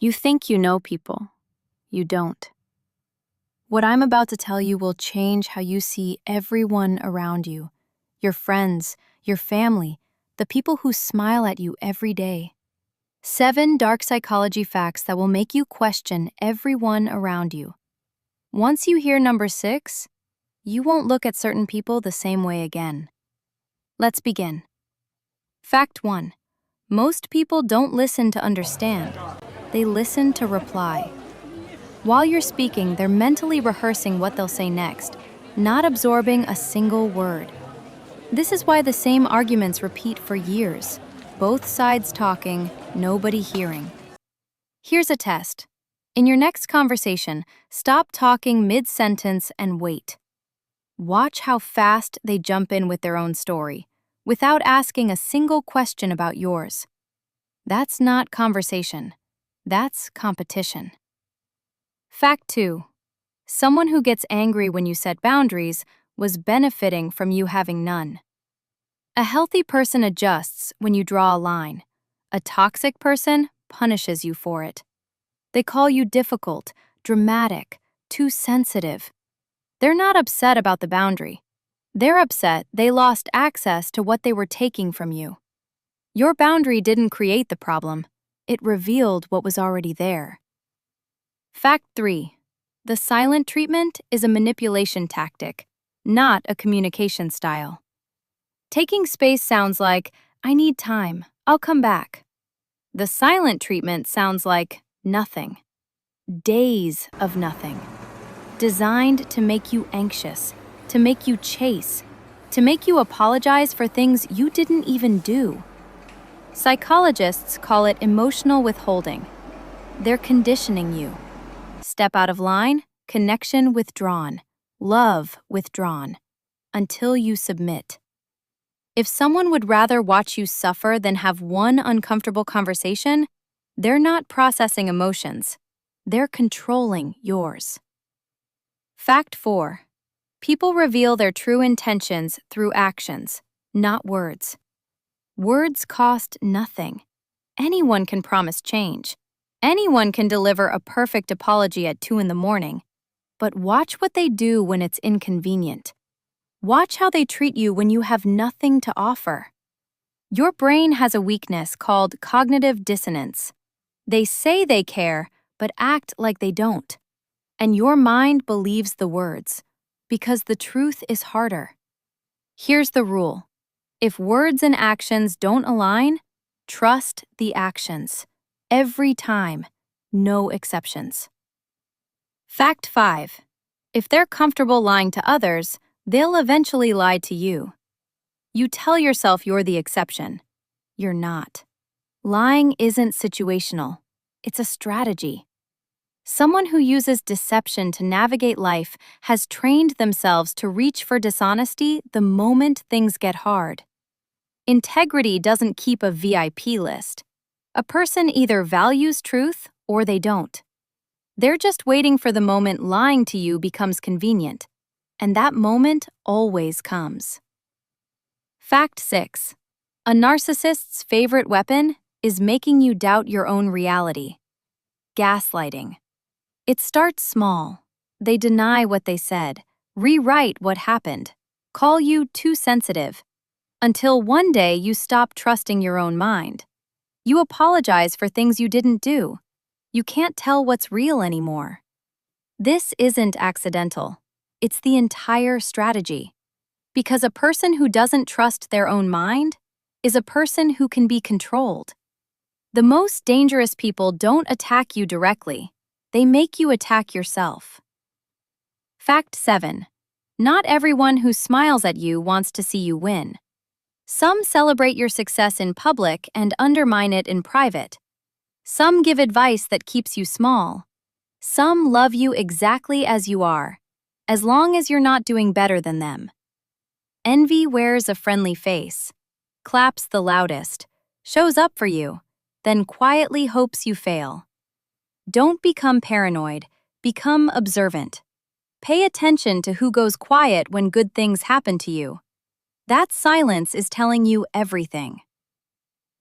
You think you know people. You don't. What I'm about to tell you will change how you see everyone around you, your friends, your family, the people who smile at you every day. 7 dark psychology facts that will make you question everyone around you. Once you hear number 6, you won't look at certain people the same way again. Let's begin. Fact 1. Most people don't listen to understand. They listen to reply. While you're speaking, they're mentally rehearsing what they'll say next, not absorbing a single word. This is why the same arguments repeat for years. Both sides talking, nobody hearing. Here's a test. In your next conversation, stop talking mid-sentence and wait. Watch how fast they jump in with their own story, without asking a single question about yours. That's not conversation. That's competition. Fact 2. Someone who gets angry when you set boundaries was benefiting from you having none. A healthy person adjusts when you draw a line. A toxic person punishes you for it. They call you difficult, dramatic, too sensitive. They're not upset about the boundary. They're upset they lost access to what they were taking from you. Your boundary didn't create the problem. It revealed what was already there. Fact 3. The silent treatment is a manipulation tactic, not a communication style. Taking space sounds like, "I need time, I'll come back." The silent treatment sounds like nothing. Days of nothing. Designed to make you anxious, to make you chase, to make you apologize for things you didn't even do. Psychologists call it emotional withholding. They're conditioning you. Step out of line, connection withdrawn, love withdrawn, until you submit. If someone would rather watch you suffer than have one uncomfortable conversation, they're not processing emotions. They're controlling yours. Fact 4. People reveal their true intentions through actions, not words. Words cost nothing. Anyone can promise change. Anyone can deliver a perfect apology at 2 in the morning. But watch what they do when it's inconvenient. Watch how they treat you when you have nothing to offer. Your brain has a weakness called cognitive dissonance. They say they care, but act like they don't. And your mind believes the words, because the truth is harder. Here's the rule. If words and actions don't align, trust the actions. Every time, no exceptions. Fact 5. If they're comfortable lying to others, they'll eventually lie to you. You tell yourself you're the exception. You're not. Lying isn't situational. It's a strategy. Someone who uses deception to navigate life has trained themselves to reach for dishonesty the moment things get hard. Integrity doesn't keep a VIP list. A person either values truth or they don't. They're just waiting for the moment lying to you becomes convenient, and that moment always comes. Fact 6. A narcissist's favorite weapon is making you doubt your own reality. Gaslighting. It starts small. They deny what they said, rewrite what happened, call you too sensitive, until one day you stop trusting your own mind. You apologize for things you didn't do. You can't tell what's real anymore. This isn't accidental. It's the entire strategy. Because a person who doesn't trust their own mind is a person who can be controlled. The most dangerous people don't attack you directly. They make you attack yourself. Fact 7. Not everyone who smiles at you wants to see you win. Some celebrate your success in public and undermine it in private. Some give advice that keeps you small. Some love you exactly as you are, as long as you're not doing better than them. Envy wears a friendly face, claps the loudest, shows up for you, then quietly hopes you fail. Don't become paranoid, become observant. Pay attention to who goes quiet when good things happen to you. That silence is telling you everything.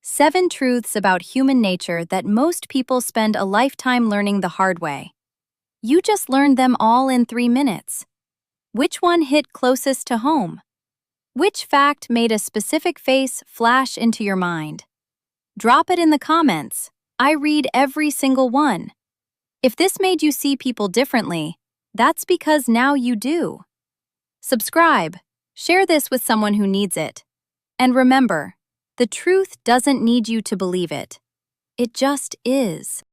7 truths about human nature that most people spend a lifetime learning the hard way. You just learned them all in 3 minutes. Which one hit closest to home? Which fact made a specific face flash into your mind? Drop it in the comments. I read every single one. If this made you see people differently, that's because now you do. Subscribe. Share this with someone who needs it. And remember, the truth doesn't need you to believe it. It just is.